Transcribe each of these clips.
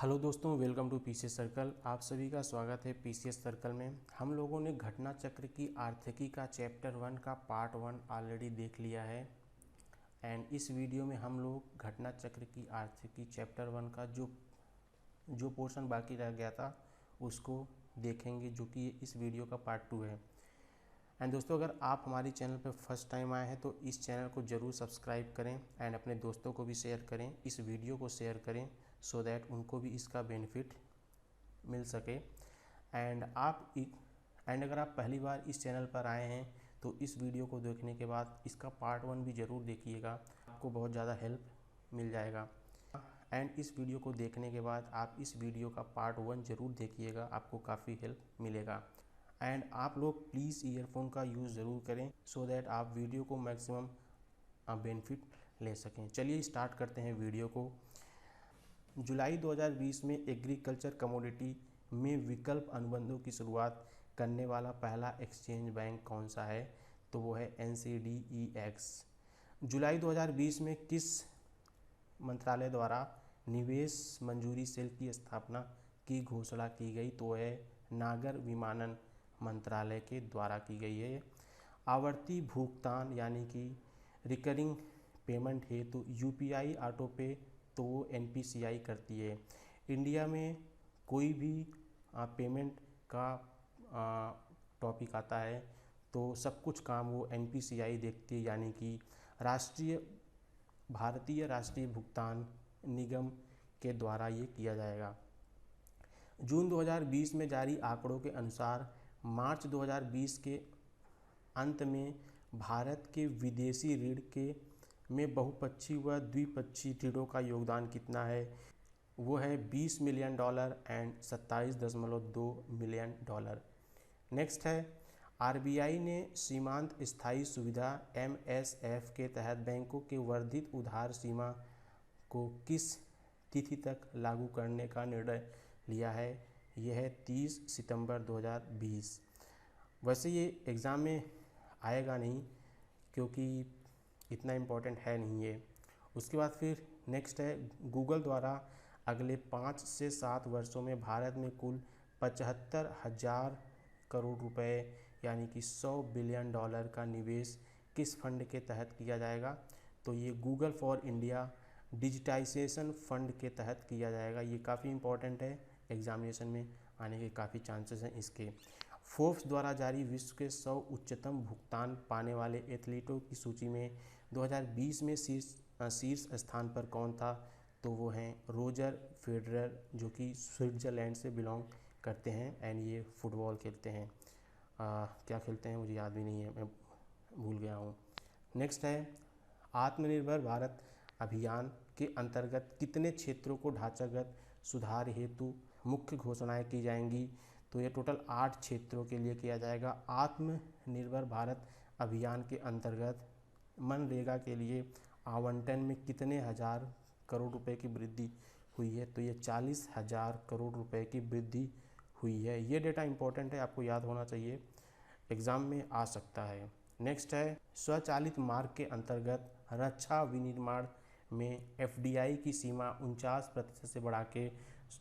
Hello दोस्तों, welcome to PCS circle. आप सभी का स्वागत है पीसीएस सर्कल में। हम लोगों ने घटना चक्र की आर्थिकी का चैप्टर 1 का पार्ट 1 ऑलरेडी देख लिया है। एंड इस वीडियो में हम लोग घटना चक्र की आर्थिकी चैप्टर 1 का जो पोर्शन बाकी रह गया था उसको देखेंगे, जो कि इस वीडियो का पार्ट 2 है। एंड दोस्तों, अगर आप हमारी चैनल पर फर्स्ट टाइम आए हैं तो इस चैनल को ज़रूर सब्सक्राइब करें एंड अपने दोस्तों को भी शेयर करें, इस वीडियो को शेयर करें सो दैट उनको भी इसका बेनिफिट मिल सके। एंड अगर आप पहली बार इस चैनल पर आए हैं तो इस वीडियो को देखने के बाद इसका पार्ट 1 भी ज़रूर देखिएगा, आपको बहुत ज़्यादा हेल्प मिल जाएगा। एंड इस वीडियो को देखने के बाद आप इस वीडियो का पार्ट 1 ज़रूर देखिएगा, आपको काफ़ी हेल्प मिलेगा। एंड आप लोग प्लीज़ ईयरफोन का यूज़ ज़रूर करें सो दैट आप वीडियो को मैक्सिमम बेनिफिट ले सकें। चलिए स्टार्ट करते हैं वीडियो को। जुलाई 2020 में एग्रीकल्चर कमोडिटी में विकल्प अनुबंधों की शुरुआत करने वाला पहला एक्सचेंज बैंक कौन सा है? तो वो है NCDEX। जुलाई 2020 में किस मंत्रालय द्वारा निवेश मंजूरी सेल की स्थापना की घोषणा की गई? तो है नागर विमानन मंत्रालय के द्वारा की गई है। आवर्ती भुगतान यानी कि रिकरिंग पेमेंट हेतु UPI ऑटो पे तो वो NPCI करती है। इंडिया में कोई भी पेमेंट का टॉपिक आता है तो सब कुछ काम वो NPCI देखती है, यानी कि भारतीय राष्ट्रीय भुगतान निगम के द्वारा ये किया जाएगा। जून 2020 में जारी आंकड़ों के अनुसार मार्च 2020 के अंत में भारत के विदेशी ऋण के में बहुपक्षीय व द्विपक्षीय ऋणों का योगदान कितना है? वो है $20 मिलियन एंड $27.2 मिलियन। नेक्स्ट है, RBI ने सीमांत स्थायी सुविधा MSF के तहत बैंकों के वर्धित उधार सीमा को किस तिथि तक लागू करने का निर्णय लिया है? यह है 30 सितंबर 2020। वैसे ये एग्ज़ाम में आएगा नहीं क्योंकि इतना इम्पोर्टेंट है नहीं ये। उसके बाद फिर नेक्स्ट है, गूगल द्वारा अगले 5 से 7 वर्षों में भारत में कुल 75,000 करोड़ रुपए यानी कि $100 बिलियन का निवेश किस फंड के तहत किया जाएगा? तो ये Google for India Digitization Fund के तहत किया जाएगा। ये काफ़ी इम्पोर्टेंट है, एग्जामिनेशन में आने के काफ़ी चांसेस हैं इसके। फोर्ब्स द्वारा जारी विश्व के 100 उच्चतम भुगतान पाने वाले एथलीटों की सूची में 2020 में शीर्ष स्थान पर कौन था? तो वो हैं रोजर फेडरर, जो कि स्विट्ज़रलैंड से बिलोंग करते हैं एंड ये फुटबॉल खेलते हैं। क्या खेलते हैं मुझे याद भी नहीं है, मैं भूल गया हूँ। नेक्स्ट है, आत्मनिर्भर भारत अभियान के अंतर्गत कितने क्षेत्रों को ढांचागत सुधार हेतु मुख्य घोषणाएं की जाएंगी? तो ये टोटल 8 क्षेत्रों के लिए किया जाएगा। आत्मनिर्भर भारत अभियान के अंतर्गत मनरेगा के लिए आवंटन में कितने हजार करोड़ रुपए की वृद्धि हुई है? तो ये 40,000 करोड़ रुपए की वृद्धि हुई है। ये डेटा इंपॉर्टेंट है, आपको याद होना चाहिए, एग्ज़ाम में आ सकता है। नेक्स्ट है, स्वचालित मार्ग के अंतर्गत रक्षा विनिर्माण में FDI की सीमा 49% से बढ़ा के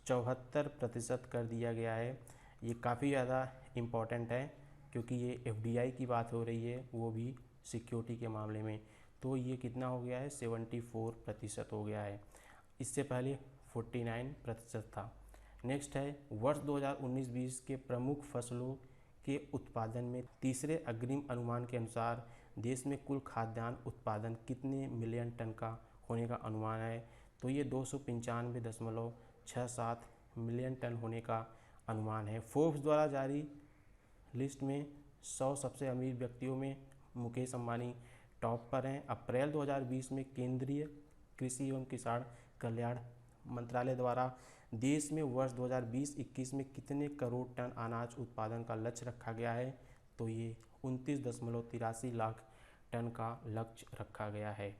74% कर दिया गया है। ये काफ़ी ज़्यादा इम्पॉर्टेंट है क्योंकि ये FDI की बात हो रही है, वो भी सिक्योरिटी के मामले में। तो ये कितना हो गया है? 74% हो गया है, इससे पहले 49% था। नेक्स्ट है, वर्ष 2019-20 के प्रमुख फसलों के उत्पादन में तीसरे अग्रिम अनुमान के अनुसार देश में कुल खाद्यान्न उत्पादन कितने मिलियन टन का होने का अनुमान है? तो ये 295.67 मिलियन टन होने का अनुमान है। फोर्ब्स द्वारा जारी लिस्ट में 100 सबसे अमीर व्यक्तियों में मुकेश अंबानी टॉप पर हैं। अप्रैल 2020 में केंद्रीय कृषि एवं किसान कल्याण मंत्रालय द्वारा देश में वर्ष 2020-21 में कितने करोड़ टन अनाज उत्पादन का लक्ष्य रखा गया है? तो ये 29.83 लाख टन का लक्ष्य रखा गया है।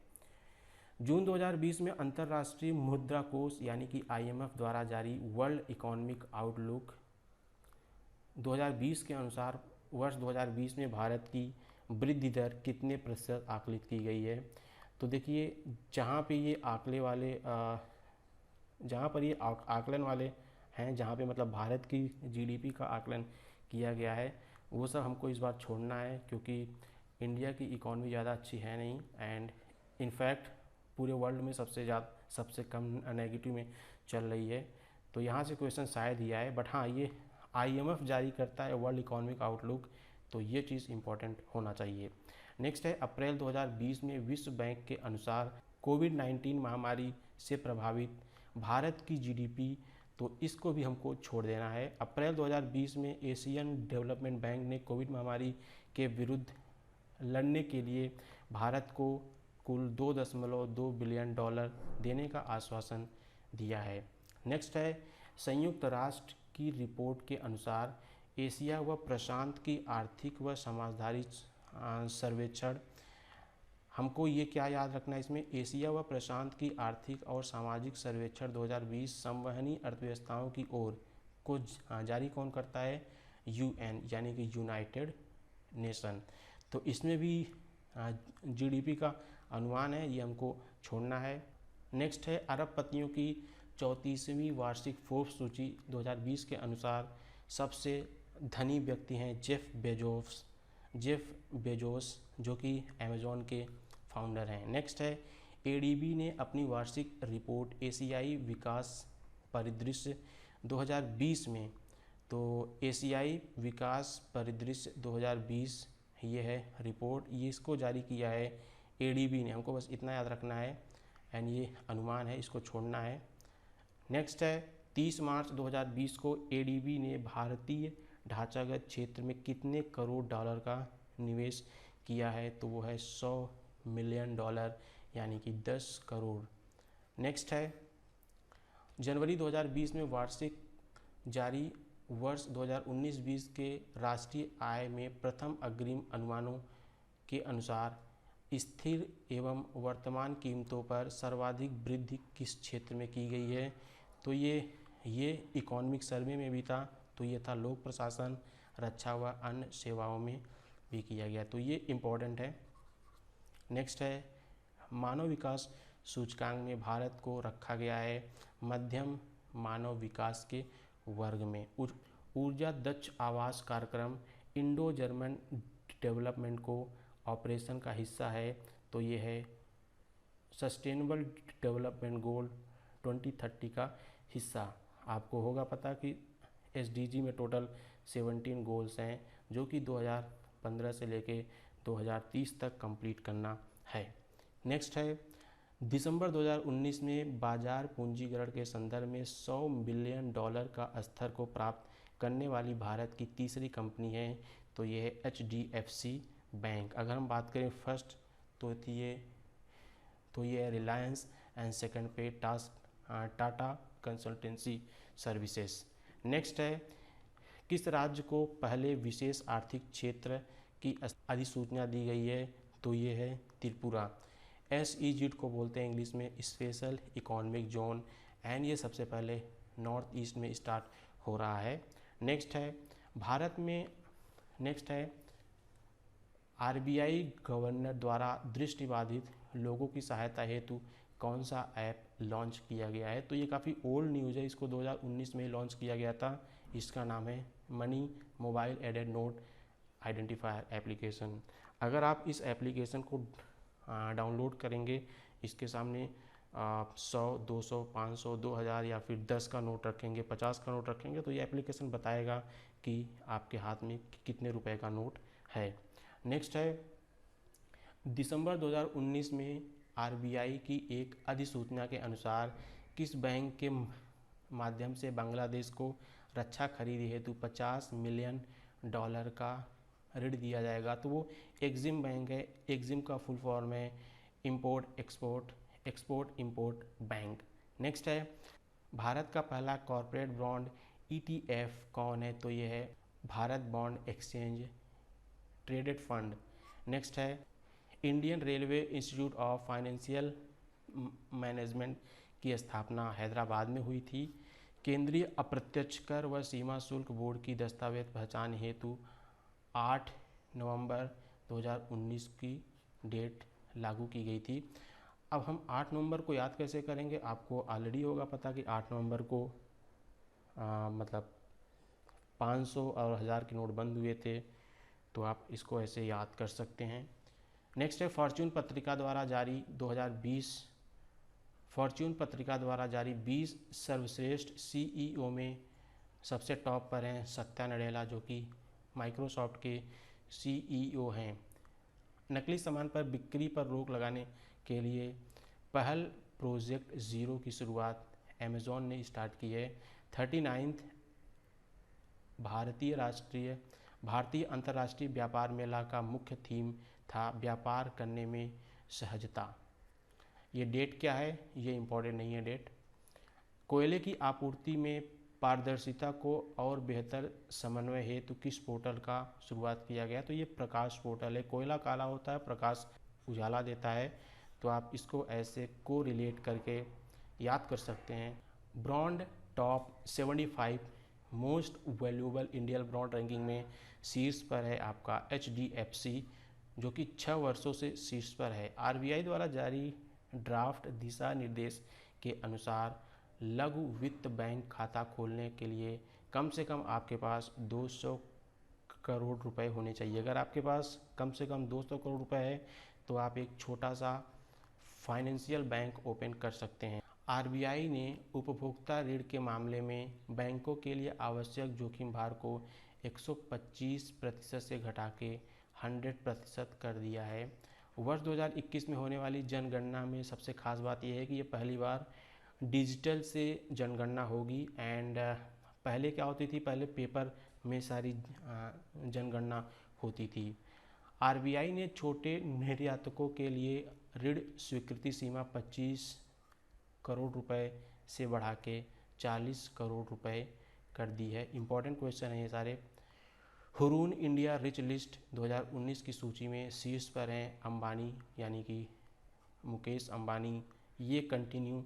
जून 2020 में अंतर्राष्ट्रीय मुद्रा कोष यानी कि IMF द्वारा जारी वर्ल्ड इकोनॉमिक आउटलुक 2020 के अनुसार वर्ष 2020 में भारत की वृद्धि दर कितने प्रतिशत आकलित की गई है? तो देखिए, जहाँ पे ये आंकड़े वाले जहाँ पर ये आकलन वाले हैं, जहाँ पे मतलब भारत की जीडीपी का आकलन किया गया है, वो सब हमको इस बार छोड़ना है, क्योंकि इंडिया की इकॉनमी ज़्यादा अच्छी है नहीं, एंड इनफैक्ट पूरे वर्ल्ड में सबसे कम नेगेटिव में चल रही है। तो यहाँ से क्वेश्चन शायद ही आए, बट हाँ ये IMF जारी करता है वर्ल्ड इकोनॉमिक आउटलुक, तो ये चीज़ इंपॉर्टेंट होना चाहिए। नेक्स्ट है अप्रैल 2020 में विश्व बैंक के अनुसार कोविड-19 महामारी से प्रभावित भारत की जीडीपी, तो इसको भी हमको छोड़ देना है। अप्रैल 2020 में एशियन डेवलपमेंट बैंक ने कोविड महामारी के विरुद्ध लड़ने के लिए भारत को कुल $2.2 बिलियन देने का आश्वासन दिया है। नेक्स्ट है संयुक्त राष्ट्र की रिपोर्ट के अनुसार एशिया व प्रशांत की आर्थिक व समझदारी सर्वेक्षण, हमको ये क्या याद रखना है इसमें, एशिया व प्रशांत की आर्थिक और सामाजिक सर्वेक्षण 2020 संवहनी अर्थव्यवस्थाओं की ओर को जारी कौन करता है, UN यानी कि यूनाइटेड नेशन। तो इसमें भी जीडीपी का अनुमान है, ये हमको छोड़ना है। नेक्स्ट है अरबपतियों की 34वीं वार्षिक फोर्ब्स सूची 2020 के अनुसार सबसे धनी व्यक्ति हैं जेफ बेजोस जो कि अमेजॉन के फाउंडर हैं। नेक्स्ट है ADB ने अपनी वार्षिक रिपोर्ट एशियाई विकास परिदृश्य 2020 में, तो एशियाई विकास परिदृश्य 2020 ये है रिपोर्ट, ये इसको जारी किया है ADB ने, हमको बस इतना याद रखना है, एंड ये अनुमान है, इसको छोड़ना है। नेक्स्ट है 30 मार्च 2020 को ADB ने भारतीय ढांचागत क्षेत्र में कितने करोड़ डॉलर का निवेश किया है, तो वो है $100 मिलियन यानी कि 10 करोड़। नेक्स्ट है जनवरी 2020 में वार्षिक जारी वर्ष 2019-20 के राष्ट्रीय आय में प्रथम अग्रिम अनुमानों के अनुसार स्थिर एवं वर्तमान कीमतों पर सर्वाधिक वृद्धि किस क्षेत्र में की गई है, तो ये इकोनॉमिक सर्वे में भी था, तो ये था लोक प्रशासन, रक्षा व अन्य सेवाओं में भी किया गया, तो ये इम्पोर्टेंट है। नेक्स्ट है मानव विकास सूचकांक में भारत को रखा गया है मध्यम मानव विकास के वर्ग में। ऊर्जा दक्ष आवास कार्यक्रम इंडो जर्मन डेवलपमेंट को ऑपरेशन का हिस्सा है, तो ये है सस्टेनेबल डेवलपमेंट गोल 2030 का हिस्सा। आपको होगा पता कि SDG में टोटल 17 गोल्स हैं, जो कि 2015 से लेके 2030 तक कंप्लीट करना है। नेक्स्ट है दिसंबर 2019 में बाजार पूंजीकरण के संदर्भ में $100 बिलियन का स्तर को प्राप्त करने वाली भारत की तीसरी कंपनी है, तो ये है HDFC बैंक। अगर हम बात करें फर्स्ट, तो ये है रिलायंस, एंड सेकंड पे टाटा कंसल्टेंसी सर्विसेज। नेक्स्ट है किस राज्य को पहले विशेष आर्थिक क्षेत्र की अधिसूचना दी गई है, तो ये है त्रिपुरा। SEZ को बोलते हैं इंग्लिश में स्पेशल इकोनॉमिक जोन, एंड ये सबसे पहले नॉर्थ ईस्ट में स्टार्ट हो रहा है। नेक्स्ट है भारत में, नेक्स्ट है RBI गवर्नर द्वारा दृष्टिबाधित लोगों की सहायता हेतु कौन सा ऐप लॉन्च किया गया है, तो ये काफ़ी ओल्ड न्यूज़ है, इसको 2019 में लॉन्च किया गया था। इसका नाम है money mobile aided note identifier application. अगर आप इस एप्लीकेशन को डाउनलोड करेंगे, इसके सामने 100, 200, 500, 2000 या फिर 10 का नोट रखेंगे, 50 का नोट रखेंगे, तो ये एप्लीकेशन बताएगा कि आपके हाथ में कितने रुपए का नोट है। नेक्स्ट है दिसंबर 2019 में RBI की एक अधिसूचना के अनुसार किस बैंक के माध्यम से बांग्लादेश को रक्षा खरीदी हेतु $50 मिलियन का ऋण दिया जाएगा, तो वो एक्जिम बैंक है। एक्जिम का फुल फॉर्म है import export import bank. Next है भारत का पहला कॉरपोरेट बॉन्ड ETF कौन है, तो ये है Bharat bond exchange traded fund. Next है Indian railway institute of financial management की स्थापना हैदराबाद में हुई थी। केंद्रीय अप्रत्यक्ष कर व सीमा शुल्क बोर्ड की दस्तावेज पहचान हेतु 8 नवंबर 2019 की डेट लागू की गई थी। अब हम 8 नवंबर को याद कैसे करेंगे, आपको ऑलरेडी होगा पता कि 8 नवंबर को मतलब 500 और 1000 के नोट बंद हुए थे, तो आप इसको ऐसे याद कर सकते हैं। नेक्स्ट है फॉर्च्यून पत्रिका द्वारा जारी 2020 फॉर्च्यून पत्रिका द्वारा जारी 20 सर्वश्रेष्ठ सीईओ में सबसे टॉप पर हैं सत्या नडेला, जो कि माइक्रोसॉफ्ट के सीईओ हैं। नकली सामान पर बिक्री पर रोक लगाने के लिए पहल प्रोजेक्ट ज़ीरो की शुरुआत अमेज़ॉन ने स्टार्ट की है। 39th भारतीय अंतर्राष्ट्रीय व्यापार मेला का मुख्य थीम था व्यापार करने में सहजता। ये डेट क्या है, ये इम्पोर्टेंट नहीं है डेट। कोयले की आपूर्ति में पारदर्शिता को और बेहतर समन्वय हेतु किस पोर्टल का शुरुआत किया गया, तो ये प्रकाश पोर्टल है। कोयला काला होता है, प्रकाश उजाला देता है, तो आप इसको ऐसे को रिलेट करके याद कर सकते हैं। Brand top 75 most valuable Indian brand ranking में शीर्ष पर है आपका HDFC, जो कि 6 वर्षों से शीर्ष पर है। RBI द्वारा जारी ड्राफ्ट दिशा निर्देश के अनुसार लघु वित्त बैंक खाता खोलने के लिए कम से कम आपके पास 200 करोड़ रुपए होने चाहिए। अगर आपके पास कम से कम 200 करोड़ रुपए है तो आप एक छोटा सा फाइनेंशियल बैंक ओपन कर सकते हैं। RBI ने उपभोक्ता ऋण के मामले में बैंकों के लिए आवश्यक जोखिम भार को 125% से घटा के 100% कर दिया है। वर्ष 2021 में होने वाली जनगणना में सबसे खास बात यह है कि ये पहली बार डिजिटल से जनगणना होगी। एंड पहले क्या होती थी, पहले पेपर में सारी जनगणना होती थी। RBI ने छोटे निर्यातकों के लिए ऋण स्वीकृति सीमा 25 करोड़ रुपए से बढ़ा के 40 करोड़ रुपए कर दी है। इम्पॉर्टेंट क्वेश्चन है ये सारे। हुरून इंडिया रिच लिस्ट 2019 की सूची में शीर्ष पर हैं अंबानी, यानी कि मुकेश अंबानी। ये कंटिन्यू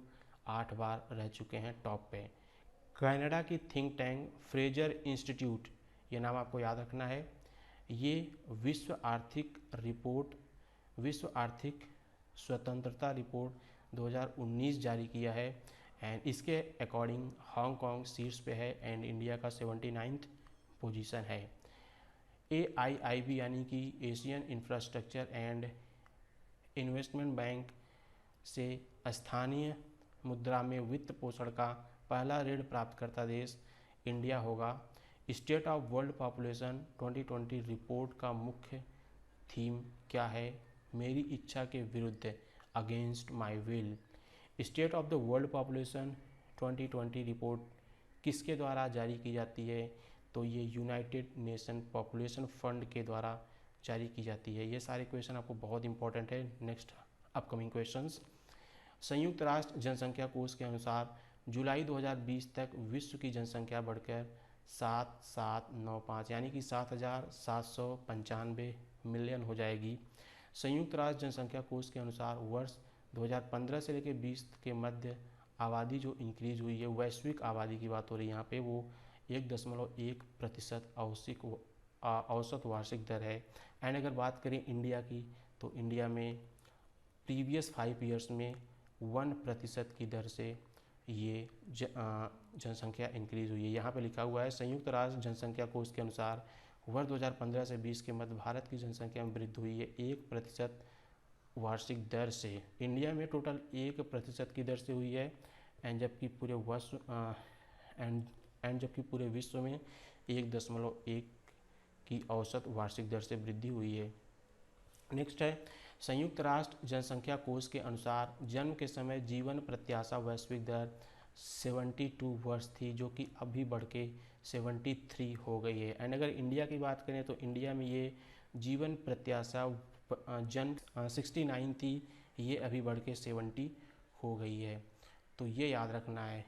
8 बार रह चुके हैं टॉप पे। कनाडा की थिंक टैंक फ्रेजर इंस्टीट्यूट, ये नाम आपको याद रखना है। ये विश्व आर्थिक स्वतंत्रता रिपोर्ट 2019 जारी किया है। एंड इसके अकॉर्डिंग हांगकांग शीर्ष पे है एंड इंडिया का 79th पोजीशन है। AIIB यानी कि Asian infrastructure and investment bank से स्थानीय मुद्रा में वित्त पोषण का पहला ऋण प्राप्तकर्ता देश इंडिया होगा। State of world population 2020 report का मुख्य थीम क्या है, मेरी इच्छा के विरुद्ध, against my will. State of the world population 2020 report किसके द्वारा जारी की जाती है, तो ये यूनाइटेड नेशन पॉपुलेशन फंड के द्वारा जारी की जाती है। ये सारे क्वेश्चन आपको बहुत इंपॉर्टेंट है। Next upcoming questions. संयुक्त राष्ट्र जनसंख्या कोष के अनुसार जुलाई 2020 तक विश्व की जनसंख्या बढ़कर 7795 यानी कि 7795 मिलियन हो जाएगी। संयुक्त राष्ट्र जनसंख्या कोष के अनुसार वर्ष 2015 से लेकर 20 के मध्य आबादी जो इंक्रीज हुई है, वैश्विक आबादी की बात हो रही है यहाँ पे, वो 1.1% औसत वार्षिक दर है। एंड अगर बात करें इंडिया की, तो इंडिया में प्रीवियस 5 ईयर्स में 1% की दर से ये जनसंख्या इंक्रीज हुई है। यहाँ पे लिखा हुआ है संयुक्त राष्ट्र जनसंख्या कोष के अनुसार वर्ष 2015 से 20 के मध्य भारत की जनसंख्या में वृद्धि हुई है 1% वार्षिक दर से। इंडिया में टोटल 1% की दर से हुई है एंड जबकि पूरे विश्व में 1.1 की औसत वार्षिक दर से वृद्धि हुई है। नेक्स्ट है संयुक्त राष्ट्र जनसंख्या कोष के अनुसार जन्म के समय जीवन प्रत्याशा वैश्विक दर 72 वर्ष थी, जो कि अभी बढ़ के 73 हो गई है। एंड अगर इंडिया की बात करें तो इंडिया में ये जीवन प्रत्याशा जन्म 69 थी, ये अभी बढ़ के 70 हो गई है। तो ये याद रखना है,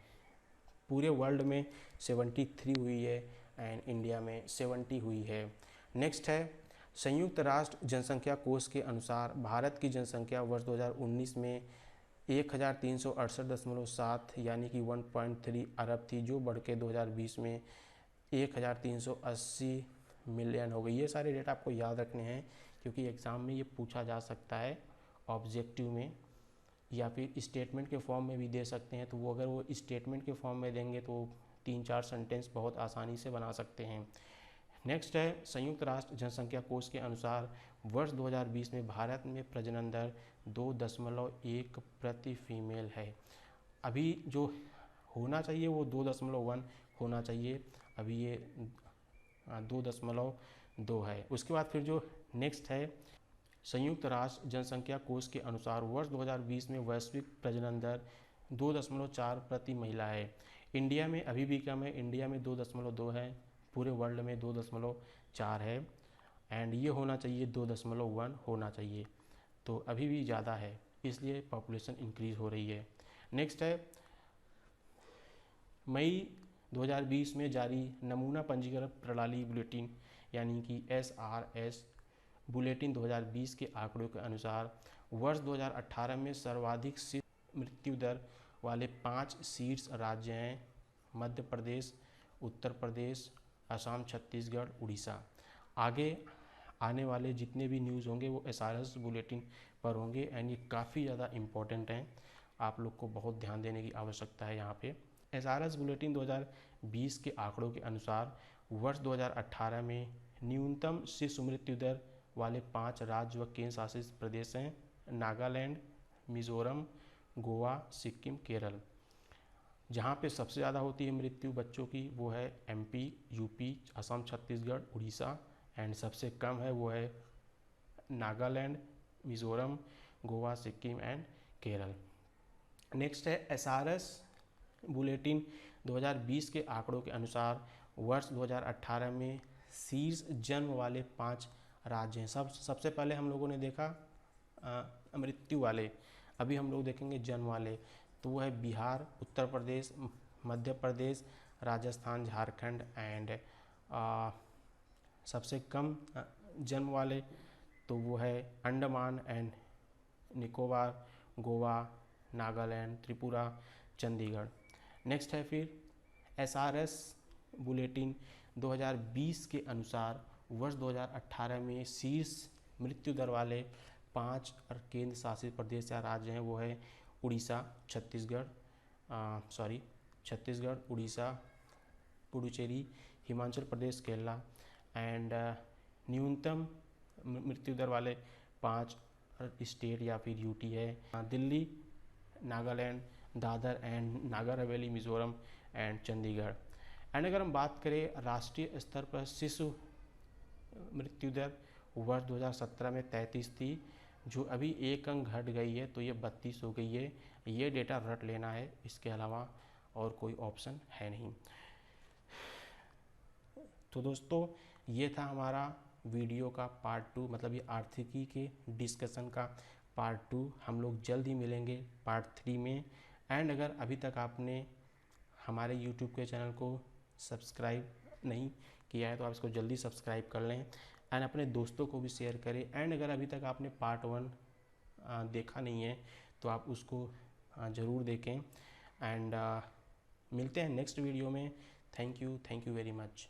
पूरे वर्ल्ड में 73 हुई है एंड इंडिया में 70 हुई है। नेक्स्ट है संयुक्त राष्ट्र जनसंख्या कोष के अनुसार भारत की जनसंख्या वर्ष 2019 में 1368.7 यानी कि 1.3 अरब थी, जो बढ़ के 2020 में 1380 मिलियन हो गई। ये सारे डेटा आपको याद रखने हैं क्योंकि एग्ज़ाम में ये पूछा जा सकता है ऑब्जेक्टिव में। या फिर स्टेटमेंट के फॉर्म में भी दे सकते हैं। तो वो अगर वो स्टेटमेंट के फॉर्म में देंगे तो 3-4 सेंटेंस बहुत आसानी से बना सकते हैं। नेक्स्ट है, संयुक्त राष्ट्र जनसंख्या कोष के अनुसार वर्ष 2020 में भारत में प्रजनन दर 2.1 प्रति फीमेल है। अभी जो होना चाहिए वो 2.1 होना चाहिए, अभी ये 2.2 है। उसके बाद फिर जो नेक्स्ट है, संयुक्त राष्ट्र जनसंख्या कोष के अनुसार वर्ष 2020 में वैश्विक प्रजनन दर 2.4 प्रति महिला है। इंडिया में अभी भी कम है, इंडिया में 2.2 है, पूरे वर्ल्ड में 2.4 है, एंड ये होना चाहिए 2.1 होना चाहिए, तो अभी भी ज़्यादा है, इसलिए पॉपुलेशन इंक्रीज हो रही है। नेक्स्ट है, मई 2020 में जारी नमूना पंजीकरण प्रणाली बुलेटिन यानी कि SRS बुलेटिन 2020 के आंकड़ों के अनुसार वर्ष 2018 में सर्वाधिक शिशु मृत्यु दर वाले 5 शीर्ष राज्य हैं मध्य प्रदेश, उत्तर प्रदेश, असम, छत्तीसगढ़, उड़ीसा। आगे आने वाले जितने भी न्यूज़ होंगे वो SRS बुलेटिन पर होंगे, एंड ये काफ़ी ज़्यादा इम्पोर्टेंट हैं, आप लोग को बहुत ध्यान देने की आवश्यकता है यहाँ पे। SRS बुलेटिन 2020 के आंकड़ों के अनुसार वर्ष 2018 में न्यूनतम शिशु मृत्यु दर वाले 5 राज्य व केंद्र शासित प्रदेश हैं नागालैंड, मिजोरम, गोवा, सिक्किम, केरल। जहाँ पे सबसे ज़्यादा होती है मृत्यु बच्चों की वो है MP, UP, Assam, Chhattisgarh, Orissa, and सबसे कम है वो है नागालैंड, मिजोरम, गोवा, सिक्किम एंड केरल। नेक्स्ट है, SRS बुलेटिन 2020 के आंकड़ों के अनुसार वर्ष 2018 में शीर्ष जन्म वाले 5 राज्य हैं। सबसे पहले हम लोगों ने देखा मृत्यु वाले, अभी हम लोग देखेंगे जन्म वाले, तो वो है बिहार, उत्तर प्रदेश, मध्य प्रदेश, राजस्थान, झारखंड, एंड सबसे कम जन्म वाले तो वो है अंडमान एंड निकोबार, गोवा, नागालैंड, त्रिपुरा, चंडीगढ़। नेक्स्ट है फिर SRS बुलेटिन 2020 के अनुसार वर्ष 2018 में शीर्ष मृत्यु दर वाले 5 केंद्र शासित प्रदेश या राज्य हैं वो है उड़ीसा, छत्तीसगढ़, उड़ीसा, पुडुचेरी, हिमाचल प्रदेश, केरला, एंड न्यूनतम मृत्यु दर वाले 5 स्टेट या फिर UT है Delhi, Nagaland, Dadar and Nagar Haveli, Mizoram and Chandigarh. And अगर हम बात करें राष्ट्रीय स्तर पर शिशु मृत्यु दर वर्ष 2017 में 33 थी, जो अभी 1 अंक घट गई है, तो ये 32 हो गई है। ये डेटा रट लेना है, इसके अलावा और कोई ऑप्शन है नहीं। तो दोस्तों ये था हमारा वीडियो का पार्ट 2, मतलब ये आर्थिकी के डिस्कशन का पार्ट 2। हम लोग जल्द ही मिलेंगे पार्ट 3 में। एंड अगर अभी तक आपने हमारे YouTube के चैनल को सब्सक्राइब नहीं किया है तो आप इसको जल्दी सब्सक्राइब कर लें, एंड अपने दोस्तों को भी शेयर करें। एंड अगर अभी तक आपने पार्ट 1 देखा नहीं है तो आप उसको ज़रूर देखें। एंड मिलते हैं नेक्स्ट वीडियो में। Thank you very much.